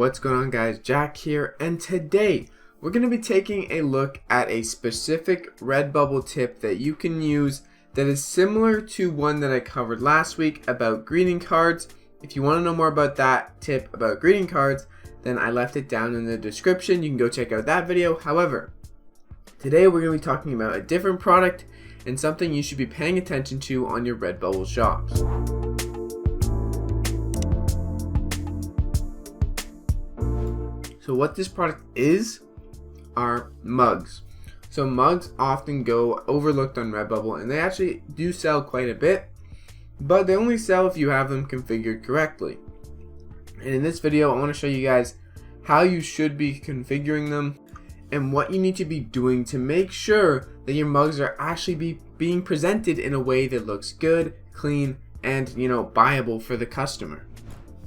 What's going on, guys? Jack here, and today we're going to be taking a look at a specific Redbubble tip that you can use that is similar to one that I covered last week about greeting cards. If you want to know more about that tip about greeting cards, then I left it down in the description. You can go check out that video. However, today we're going to be talking about a different product and something you should be paying attention to on your Redbubble shops. So what this product is are mugs. So mugs often go overlooked on Redbubble, and they actually do sell quite a bit, but they only sell if you have them configured correctly. And in this video I want to show you guys how you should be configuring them and what you need to be doing to make sure that your mugs are actually being presented in a way that looks good, clean, and buyable for the customer.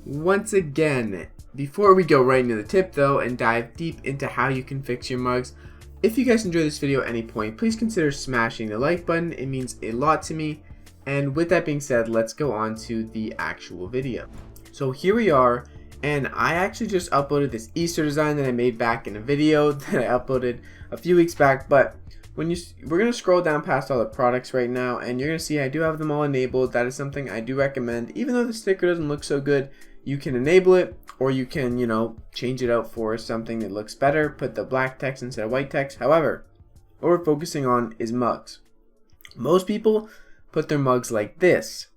Once again, before we go right into the tip though and dive deep into how you can fix your mugs, if you guys enjoy this video at any point, please consider smashing the like button. It means a lot to me. And with that being said, let's go on to the actual video. So here we are, and I actually just uploaded this Easter design that I made back in a video that I uploaded a few weeks back. But we're going to scroll down past all the products right now, and you're going to see I do have them all enabled. That is something I do recommend. Even though the sticker doesn't look so good, you can enable it, or you can, change it out for something that looks better, put the black text instead of white text. However, what we're focusing on is mugs. Most people put their mugs like this.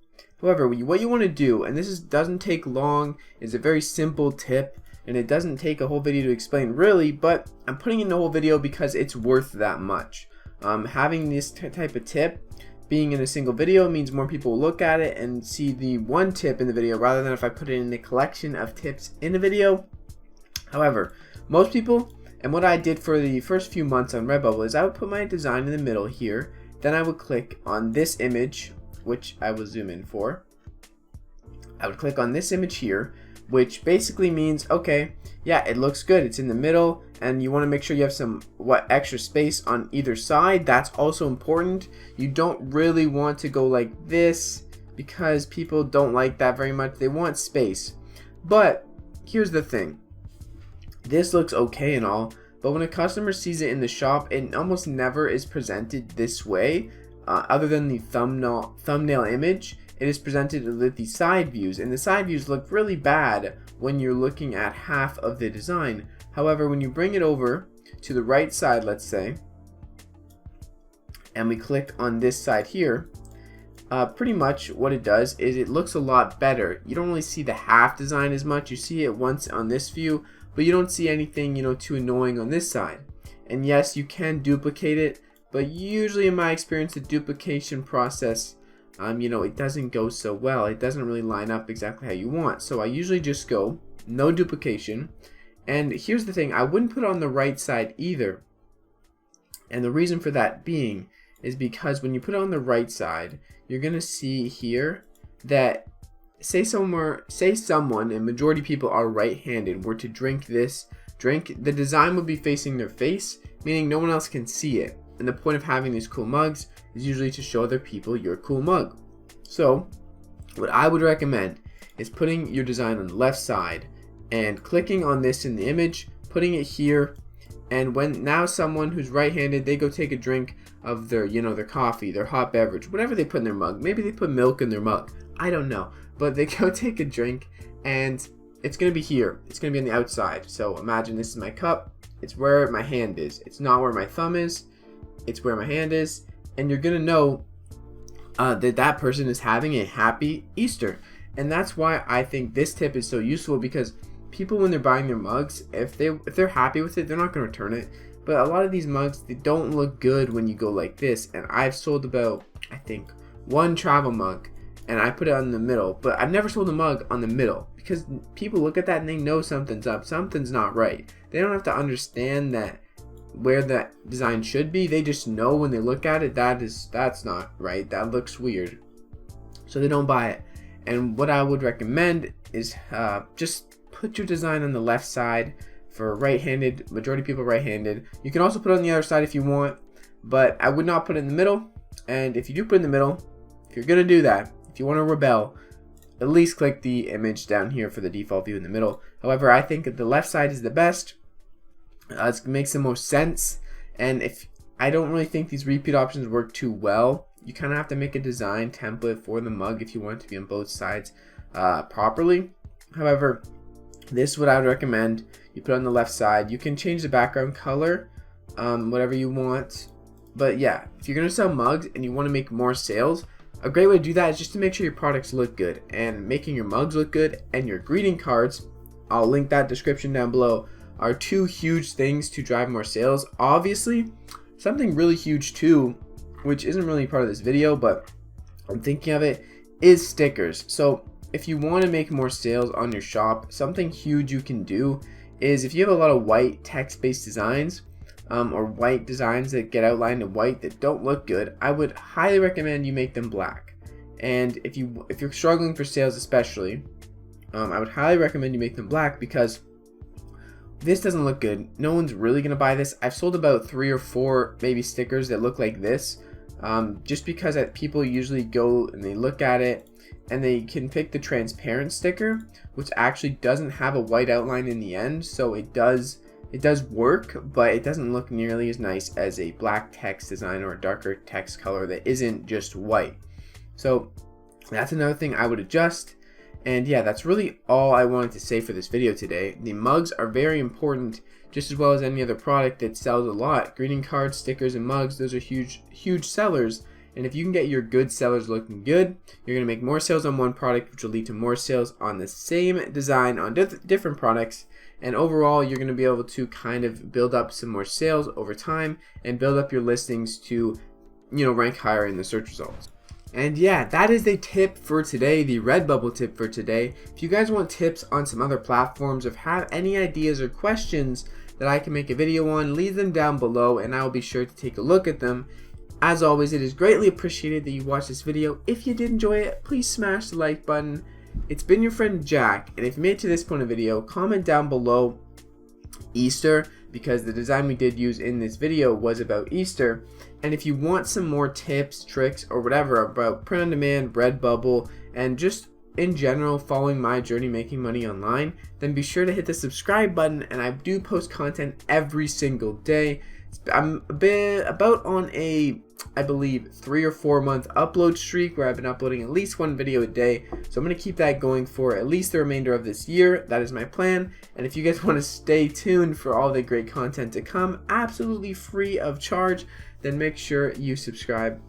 However, what you want to do, and this doesn't take long, is a very simple tip, and it doesn't take a whole video to explain really, but I'm putting in the whole video because it's worth that much. Having this type of tip being in a single video means more people will look at it and see the one tip in the video rather than if I put it in a collection of tips in a video. However, most people, and what I did for the first few months on Redbubble is I would put my design in the middle here, then I would click on this image, which I will zoom in for. I would click on this image here, which basically means, okay, yeah, it looks good, it's in the middle, and you want to make sure you have some extra space on either side. That's also important. You don't really want to go like this because people don't like that very much. They want space. But here's the thing. This looks okay and all, but when a customer sees it in the shop, it almost never is presented this way. Other than the thumbnail image, it is presented with the side views, and the side views look really bad when you're looking at half of the design. However, when you bring it over to the right side, let's say, and we click on this side here, pretty much what it does is it looks a lot better. You don't really see the half design as much. You see it once on this view, but you don't see anything too annoying on this side. And yes, you can duplicate it, but usually in my experience the duplication process, it doesn't go so well. It doesn't really line up exactly how you want. So I usually just go no duplication. And here's the thing, I wouldn't put it on the right side either. And the reason for that being is because when you put it on the right side, you're gonna see here that say someone, and majority of people are right-handed, were to drink this drink, the design would be facing their face, meaning no one else can see it. And the point of having these cool mugs is usually to show other people your cool mug. So what I would recommend is putting your design on the left side and clicking on this in the image, putting it here, and when now someone who's right-handed, they go take a drink of their their coffee, their hot beverage, whatever they put in their mug. Maybe they put milk in their mug, I don't know, but they go take a drink and it's gonna be here. It's gonna be on the outside. So imagine this is my cup, it's where my hand is. It's not where my thumb is, it's where my hand is, and you're gonna know that person is having a happy Easter. And that's why I think this tip is so useful, because people, when they're buying their mugs, if they're happy with it, they're not going to return it. But a lot of these mugs, they don't look good when you go like this. And I've sold about, I think, one travel mug, and I put it on the middle. But I've never sold a mug on the middle, because people look at that and they know something's up, something's not right. They don't have to understand that where that design should be. They just know when they look at it that's not right, that looks weird, so they don't buy it. And what I would recommend is just put your design on the left side for right-handed. Majority of people right-handed. You can also put it on the other side if you want, but I would not put it in the middle. And if you do put it in the middle, if you're gonna do that, if you want to rebel, at least click the image down here for the default view in the middle. However, I think the left side is the best. It makes the most sense, and if I don't really think these repeat options work too well. You kind of have to make a design template for the mug if you want it to be on both sides properly. However, this is what I would recommend. You put it on the left side. You can change the background color, whatever you want. But yeah, if you're gonna sell mugs and you want to make more sales, a great way to do that is just to make sure your products look good. And making your mugs look good and your greeting cards, I'll link that description down below, are two huge things to drive more sales. Obviously, something really huge too, which isn't really part of this video, but I'm thinking of it, is stickers. So if you want to make more sales on your shop, something huge you can do is if you have a lot of white text-based designs, or white designs that get outlined in white that don't look good, I would highly recommend you make them black. And if you're struggling for sales especially, I would highly recommend you make them black, because this doesn't look good. No one's really gonna buy this. I've sold about 3 or 4 maybe stickers that look like this, just because people usually go and they look at it and they can pick the transparent sticker, which actually doesn't have a white outline in the end, so it does work, but it doesn't look nearly as nice as a black text design or a darker text color that isn't just white. So that's another thing I would adjust. And yeah, that's really all I wanted to say for this video today. The mugs are very important, just as well as any other product that sells a lot. Greeting cards, stickers, and mugs, those are huge sellers. And if you can get your good sellers looking good, you're going to make more sales on one product, which will lead to more sales on the same design on different products. And overall, you're going to be able to kind of build up some more sales over time and build up your listings to, rank higher in the search results. And yeah, that is the tip for today, the Redbubble tip for today. If you guys want tips on some other platforms, or have any ideas or questions that I can make a video on, leave them down below and I will be sure to take a look at them. As always, it is greatly appreciated that you watched this video. If you did enjoy it, please smash the like button. It's been your friend Jack, and if you made it to this point of the video, comment down below Easter, because the design we did use in this video was about Easter. And if you want some more tips, tricks, or whatever about print on demand, Redbubble, and just in general following my journey making money online, then be sure to hit the subscribe button. And I do post content every single day. I'm about on a, I believe, 3 or 4 month upload streak where I've been uploading at least 1 video a day. So I'm going to keep that going for at least the remainder of this year. That is my plan. And if you guys want to stay tuned for all the great content to come, absolutely free of charge, then make sure you subscribe.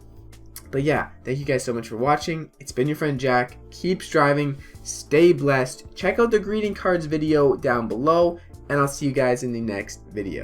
But yeah, thank you guys so much for watching. It's been your friend Jack. Keep striving, stay blessed. Check out the greeting cards video down below, and I'll see you guys in the next video.